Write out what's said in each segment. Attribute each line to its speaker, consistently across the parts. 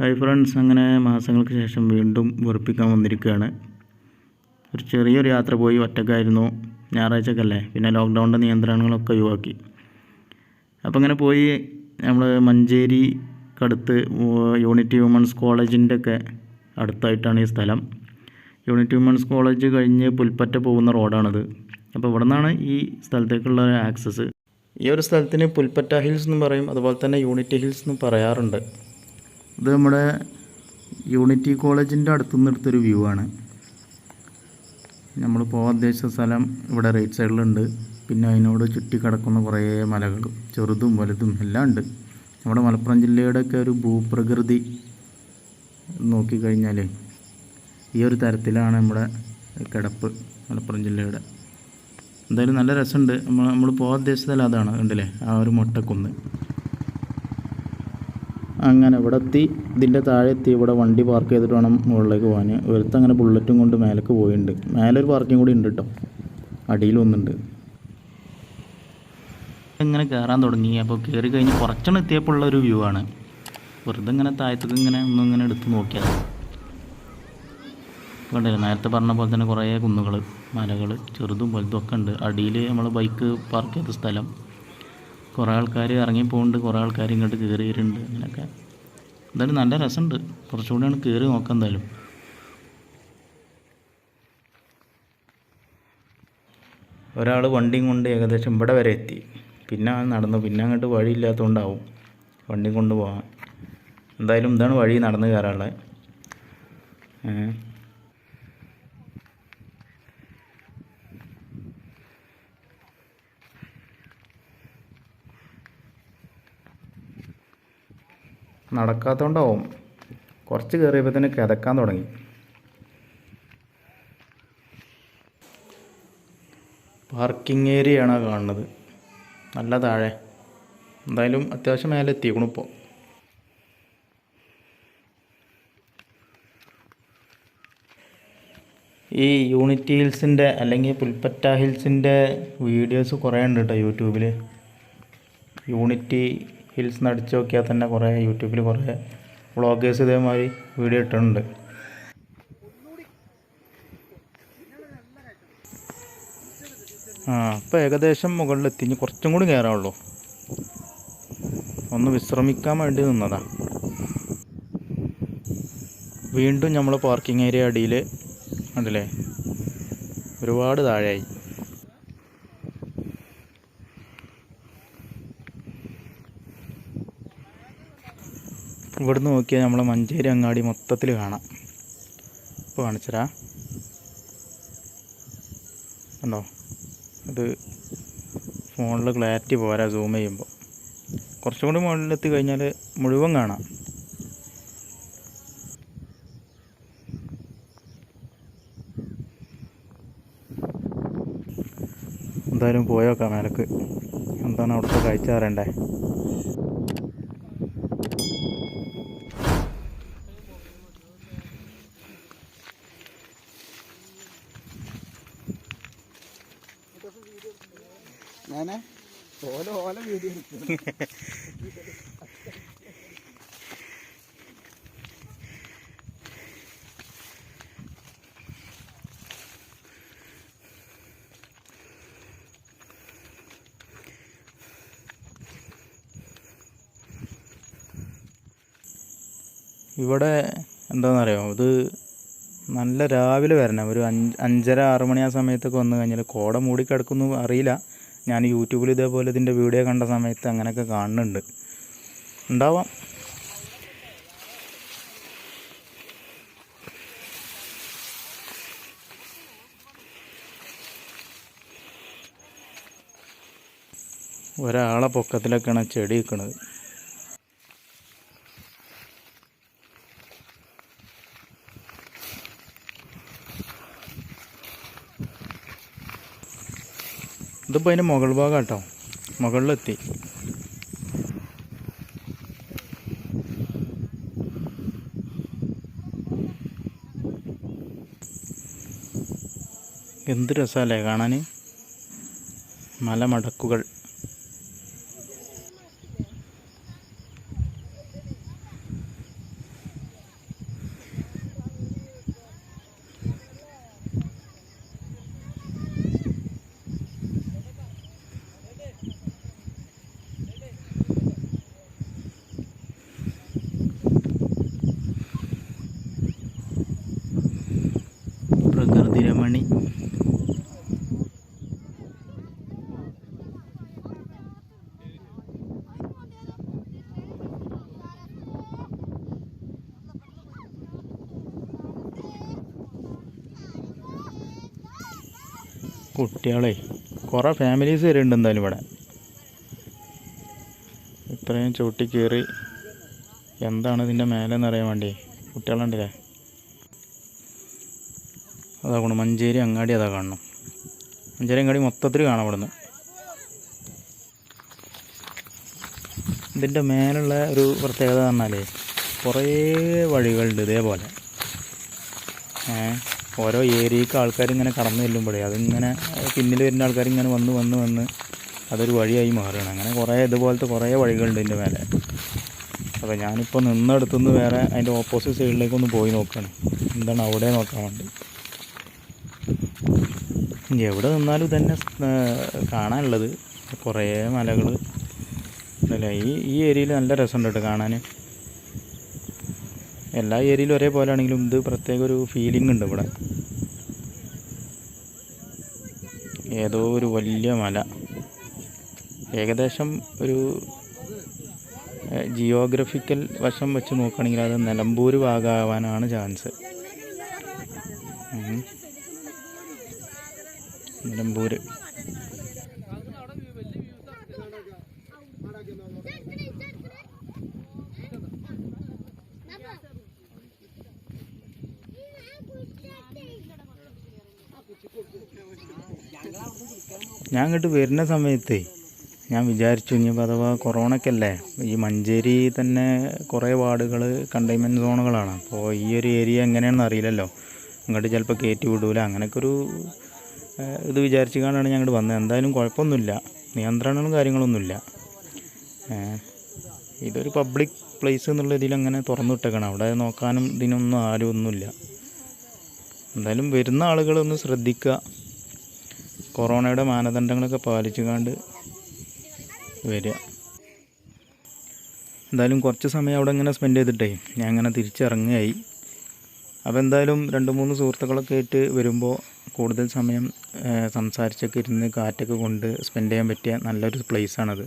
Speaker 1: Hi friends, അങ്ങനെ മാസങ്ങൾക്ക് ശേഷം വീണ്ടും വെറുപ്പിക്കാൻ വന്നിരിക്കുകയാണ്. ഒരു ചെറിയൊരു യാത്ര പോയി. ഒറ്റക്കായിരുന്നു, ഞായറാഴ്ചക്കല്ലേ, പിന്നെ ലോക്ക്ഡൗണിൻ്റെ നിയന്ത്രണങ്ങളൊക്കെ ഒഴിവാക്കി. അപ്പോൾ ഇങ്ങനെ പോയി നമ്മൾ മഞ്ചേരിക്കടുത്ത് യൂണിറ്റി വുമൻസ് കോളേജിൻ്റെ ഒക്കെ അടുത്തായിട്ടാണ് ഈ സ്ഥലം. യൂണിറ്റി വുമൻസ് കോളേജ് കഴിഞ്ഞ് പുൽപ്പറ്റ പോകുന്ന റോഡാണിത്. അപ്പോൾ ഇവിടെ നിന്നാണ് ഈ സ്ഥലത്തേക്കുള്ള ആക്സസ്. ഈ ഒരു സ്ഥലത്തിന് പുൽപ്പറ്റ ഹിൽസ് എന്നും പറയും, അതുപോലെ തന്നെ യൂണിറ്റി ഹിൽസ് എന്നും പറയാറുണ്ട്. ഇത് നമ്മുടെ യൂണിറ്റി കോളേജിൻ്റെ അടുത്തുനിന്ന് എടുത്തൊരു വ്യൂ ആണ്. നമ്മൾ പോകാൻ ഉദ്ദേശിച്ച സ്ഥലം ഇവിടെ റൈറ്റ് സൈഡിലുണ്ട്. പിന്നെ അതിനോട് ചുറ്റിക്കിടക്കുന്ന കുറേ മലകൾ, ചെറുതും വലുതും എല്ലാം ഉണ്ട്. നമ്മുടെ മലപ്പുറം ജില്ലയുടെയൊക്കെ ഒരു ഭൂപ്രകൃതി നോക്കിക്കഴിഞ്ഞാൽ ഈ ഒരു തരത്തിലാണ് നമ്മുടെ കിടപ്പ് മലപ്പുറം ജില്ലയുടെ. എന്തായാലും നല്ല രസമുണ്ട്. നമ്മൾ പോകാൻ ഉദ്ദേശിച്ചതല്ല അതാണ്, കണ്ടില്ലേ, ആ ഒരു മൊട്ടക്കുന്ന്. അങ്ങനെ ഇവിടെ എത്തി, ഇതിൻ്റെ താഴെ എത്തി. ഇവിടെ വണ്ടി പാർക്ക് ചെയ്തിട്ട് വേണം മുകളിലേക്ക് പോകാൻ. അങ്ങനെ ബുള്ളറ്റും കൊണ്ട് മേലേക്ക് പോയിട്ടുണ്ട്. മേലെ ഒരു പാർക്കിംഗ് കൂടി ഉണ്ട് കേട്ടോ, അടിയിലൊന്നുണ്ട്. ഇങ്ങനെ കയറാൻ തുടങ്ങി. അപ്പോൾ കയറി കഴിഞ്ഞ് കുറച്ചെണ്ണം എത്തിയപ്പോൾ ഉള്ളൊരു വ്യൂ ആണ്. വെറുതെ ഇങ്ങനെ താഴത്തേക്ക് ഇങ്ങനെ എടുത്ത് നോക്കിയത് കണ്ടില്ല. നേരത്തെ പറഞ്ഞ പോലെ തന്നെ കുറേ കുന്നുകൾ, മലകൾ, ചെറുതും വലുതും ഒക്കെ ഉണ്ട്. അടിയിൽ നമ്മൾ ബൈക്ക് പാർക്ക് ചെയ്ത സ്ഥലം. കുറേ ആൾക്കാർ ഇറങ്ങി പോകുന്നുണ്ട്, കുറേ ആൾക്കാർ ഇങ്ങോട്ട് കയറിയിട്ടുണ്ട്. അങ്ങനെയൊക്കെ എന്തായാലും നല്ല രസമുണ്ട്. കുറച്ചുകൂടിയാണ് കയറി നോക്കാം. എന്തായാലും ഒരാൾ വണ്ടിയും കൊണ്ട് ഏകദേശം ഇവിടെ വരെ എത്തി. പിന്നെ നടന്നു. പിന്നെ അങ്ങോട്ട് വഴിയില്ലാത്തതുകൊണ്ടാവും വണ്ടിയും കൊണ്ട് പോകാൻ. എന്തായാലും ഇതാണ് വഴി നടന്ന് കയറാനുള്ളത്. നടക്കാത്തതുകൊണ്ടാവും കുറച്ച് കയറിയപ്പോൾ തന്നെ കിതക്കാൻ തുടങ്ങി. പാർക്കിംഗ് ഏരിയയാണ് കാണുന്നത്, നല്ല താഴെ. എന്തായാലും അത്യാവശ്യം മേലെ എത്തിക്കണം ഇപ്പോൾ. ഈ യൂണിറ്റി ഹിൽസിൻ്റെ അല്ലെങ്കിൽ പുൽപ്പറ്റ ഹിൽസിൻ്റെ വീഡിയോസ് കുറേ ഉണ്ട് കേട്ടോ യൂട്യൂബിൽ. യൂണിറ്റി ഹിൽസ് അടിച്ച് നോക്കിയാൽ തന്നെ കുറേ യൂട്യൂബിൽ കുറേ വ്ളോഗേഴ്സ് ഇതേമാതിരി വീഡിയോ ഇട്ടിട്ടുണ്ട്. അപ്പോൾ ഏകദേശം മുകളിലെത്തി. ഇനി കുറച്ചും കൂടി കയറാനുള്ളൂ. ഒന്ന് വിശ്രമിക്കാൻ വേണ്ടി നിന്നതാ. വീണ്ടും നമ്മൾ പാർക്കിംഗ് ഏരിയ അടിയിൽ ഉണ്ടല്ലേ, ഒരുപാട് താഴെയായി. ഇവിടുന്ന് നോക്കിയാൽ നമ്മളെ മഞ്ചേരി അങ്ങാടി മൊത്തത്തിൽ കാണാം. ഇപ്പോൾ കാണിച്ചരാ, കണ്ടോ? അത് ഫോണിൽ ക്ലാരിറ്റി പോരാ സൂം ചെയ്യുമ്പോൾ. കുറച്ചും കൂടി മുകളിലെത്തി കഴിഞ്ഞാൽ മുഴുവൻ കാണാം. എന്തായാലും പോയോക്കാം മേലേക്ക്. എന്താണ് അവിടുത്തെ കാഴ്ച അറിയണ്ടേ. വീഡിയോ ഇവിടെ എന്താണെന്നറിയോ, ഇത് നല്ല രാവിലെ വരണം. ഒരു 5:30-6 മണി ആ സമയത്തൊക്കെ വന്നു കഴിഞ്ഞാൽ കോട മൂടിക്കിടക്കുന്നു അറിയില്ല. ഞാൻ യൂട്യൂബിൽ ഇതേപോലെ ഇതിൻ്റെ വീഡിയോ കണ്ട സമയത്ത് അങ്ങനെയൊക്കെ കാണുന്നുണ്ട്, ഉണ്ടാവാം. ഒരാളെ പൊക്കത്തിലൊക്കെയാണ് ചെടി നിൽക്കുന്നത്. ഇതിപ്പോൾ അതിൻ്റെ മുകൾ ഭാഗം കേട്ടോ, മുകളിലെത്തി. എന്ത് രസമല്ലേ കാണാൻ. മലമടക്കുകൾ. കുട്ടികളെ കുറേ ഫാമിലീസ് വരെ ഉണ്ട് എന്തായാലും ഇവിടെ. ഇത്രയും ചവിട്ടി കയറി എന്താണ് ഇതിൻ്റെ മേലെന്ന് അറിയാൻ വേണ്ടി കുട്ടികളുണ്ടല്ലേ. അതാ കൊണ്ട് മഞ്ചേരി അങ്ങാടി അതാ കാണണം. മഞ്ചേരി അങ്ങാടി മൊത്തത്തിൽ കാണാം ഇവിടുന്ന്. ഇതിൻ്റെ മേലുള്ള ഒരു പ്രത്യേകത പറഞ്ഞാൽ കുറേ വഴികളുണ്ട് ഇതേപോലെ. ഓരോ ഏരിയക്ക് ആൾക്കാരിങ്ങനെ കടന്നു ചെല്ലുമ്പോഴേ അതിങ്ങനെ പിന്നിൽ വരുന്ന ആൾക്കാരിങ്ങനെ വന്ന് അതൊരു വഴിയായി മാറുകയാണ്. അങ്ങനെ കുറേ ഇതുപോലത്തെ കുറേ വഴികളുണ്ട് ഇതിൻ്റെ മേലെ. അപ്പോൾ ഞാനിപ്പോൾ നിന്നെടുത്തുനിന്ന് വേറെ അതിൻ്റെ ഓപ്പോസിറ്റ് സൈഡിലേക്കൊന്ന് പോയി നോക്കുകയാണ്, എന്താണ് അവിടെ നോക്കാൻ വേണ്ടി. എവിടെ നിന്നാലും തന്നെ കാണാനുള്ളത് കുറേ മലകൾ അല്ലേ. ഈ ഏരിയയിൽ നല്ല രസമുണ്ട് കേട്ടോ കാണാൻ. എല്ലാ ഏരിയയിലും ഒരേപോലെ ആണെങ്കിലും ഇത് പ്രത്യേക ഒരു ഫീലിംഗ് ഉണ്ട് ഇവിടെ. ഏതോ ഒരു വലിയ മല, ഏകദേശം ഒരു ജിയോഗ്രഫിക്കൽ വശം വെച്ച് നോക്കുകയാണെങ്കിൽ അത് നിലമ്പൂർ ഭാഗമാവാനാണ് ചാൻസ്. നിലമ്പൂർ ഞാൻ ഇങ്ങോട്ട് വരുന്ന സമയത്ത് ഞാൻ വിചാരിച്ചു ഇനിയിപ്പോൾ അഥവാ കൊറോണയ്ക്കല്ലേ ഈ മഞ്ചേരി തന്നെ കുറേ വാർഡുകൾ കണ്ടെയ്ൻമെൻറ്റ് സോണുകളാണ്. അപ്പോൾ ഈ ഒരു ഏരിയ എങ്ങനെയാണെന്ന് അറിയില്ലല്ലോ, ഇങ്ങോട്ട് ചിലപ്പോൾ കയറ്റി വിടൂല, അങ്ങനെയൊക്കെ ഒരു ഇത് വിചാരിച്ചു കൊണ്ടാണ് ഞാൻ ഇങ്ങോട്ട് വന്നത്. എന്തായാലും കുഴപ്പമൊന്നുമില്ല, നിയന്ത്രണങ്ങളും കാര്യങ്ങളൊന്നുമില്ല. ഇതൊരു പബ്ലിക് പ്ലേസ് എന്നുള്ള ഇതിലങ്ങനെ തുറന്നു വിട്ടേക്കണം. അവിടെ നോക്കാനും ഇതിനൊന്നും ആരും ഒന്നുമില്ല. എന്തായാലും വരുന്ന ആളുകളൊന്ന് ശ്രദ്ധിക്കുക, കൊറോണയുടെ മാനദണ്ഡങ്ങളൊക്കെ പാലിച്ചുകൊണ്ട് വരിക. എന്തായാലും കുറച്ച് സമയം അവിടെ ഇങ്ങനെ സ്പെൻഡ് ചെയ്തിട്ടേ ഞാൻ അങ്ങനെ തിരിച്ചിറങ്ങുകയായി. അപ്പോൾ എന്തായാലും 2-3 സുഹൃത്തുക്കളൊക്കെ ആയിട്ട് വരുമ്പോൾ കൂടുതൽ സമയം സംസാരിച്ചൊക്കെ ഇരുന്ന് കാറ്റൊക്കെ കൊണ്ട് സ്പെൻഡ് ചെയ്യാൻ പറ്റിയ നല്ലൊരു പ്ലേസാണത്.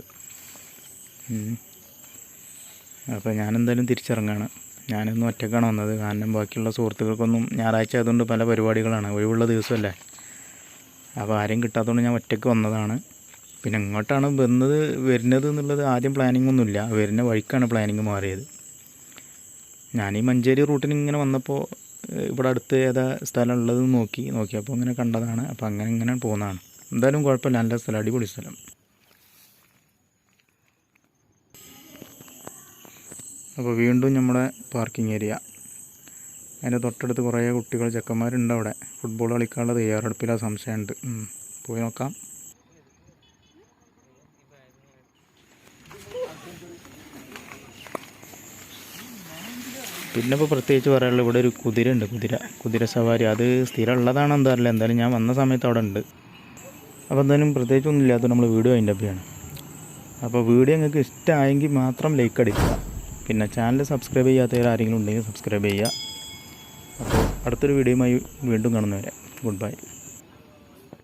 Speaker 1: അപ്പോൾ ഞാനെന്തായാലും തിരിച്ചിറങ്ങുകയാണ്. ഞാനൊന്നും ഒറ്റയ്ക്കാണ് വന്നത്, കാരണം ബാക്കിയുള്ള സുഹൃത്തുക്കൾക്കൊന്നും ഞായറാഴ്ച ആയതുകൊണ്ട് പല പരിപാടികളാണ്, ഒഴിവുള്ള ദിവസമല്ലേ. അപ്പോൾ ആരെയും കിട്ടാത്തതുകൊണ്ട് ഞാൻ ഒറ്റയ്ക്ക് വന്നതാണ്. പിന്നെ ഇങ്ങോട്ടാണ് വരുന്നത് എന്നുള്ളത് ആദ്യം പ്ലാനിങ് ഒന്നുമില്ല, വരുന്ന വഴിക്കാണ് പ്ലാനിങ് മാറിയത്. ഞാൻ ഈ മഞ്ചേരി റൂട്ടിന് ഇങ്ങനെ വന്നപ്പോൾ ഇവിടെ അടുത്ത് ഏതാ സ്ഥലം ഉള്ളതെന്ന് നോക്കിയപ്പോൾ ഇങ്ങനെ കണ്ടതാണ്. അപ്പോൾ ഇങ്ങനെ പോകുന്നതാണ്. എന്തായാലും കുഴപ്പമില്ല, നല്ല സ്ഥലം, അടിപൊളി സ്ഥലം. അപ്പോൾ വീണ്ടും നമ്മുടെ പാർക്കിംഗ് ഏരിയ, അതിൻ്റെ തൊട്ടടുത്ത് കുറേ കുട്ടികൾ ചെക്കന്മാരുണ്ട് അവിടെ, ഫുട്ബോൾ കളിക്കാനുള്ള തയ്യാറെടുപ്പിലാണ്, സംശയമുണ്ട്. പോയി നോക്കാം. പിന്നെ ഇപ്പോൾ പ്രത്യേകിച്ച് പറയാനുള്ളത് ഇവിടെ ഒരു കുതിരയുണ്ട്, കുതിര സവാരി. അത് സ്ഥിരം ഉള്ളതാണോ എന്താ അറിയില്ല, എന്തായാലും ഞാൻ വന്ന സമയത്ത് അവിടെ ഉണ്ട്. അപ്പോൾ എന്തായാലും പ്രത്യേകിച്ചൊന്നും ഇല്ലാത്തത് നമ്മൾ വീഡിയോ അതിൻ്റെ അപ്പിയാണ്. അപ്പോൾ വീഡിയോ നിങ്ങൾക്ക് ഇഷ്ടമായെങ്കിൽ മാത്രം ലൈക്ക് അടിക്കുക. പിന്നെ ചാനൽ സബ്സ്ക്രൈബ് ചെയ്യാത്തവർ ആരെങ്കിലും ഉണ്ടെങ്കിൽ സബ്സ്ക്രൈബ് ചെയ്യുക. അപ്പോൾ അടുത്തൊരു വീഡിയോയുമായി വീണ്ടും കാണുന്നവരെ ഗുഡ് ബൈ.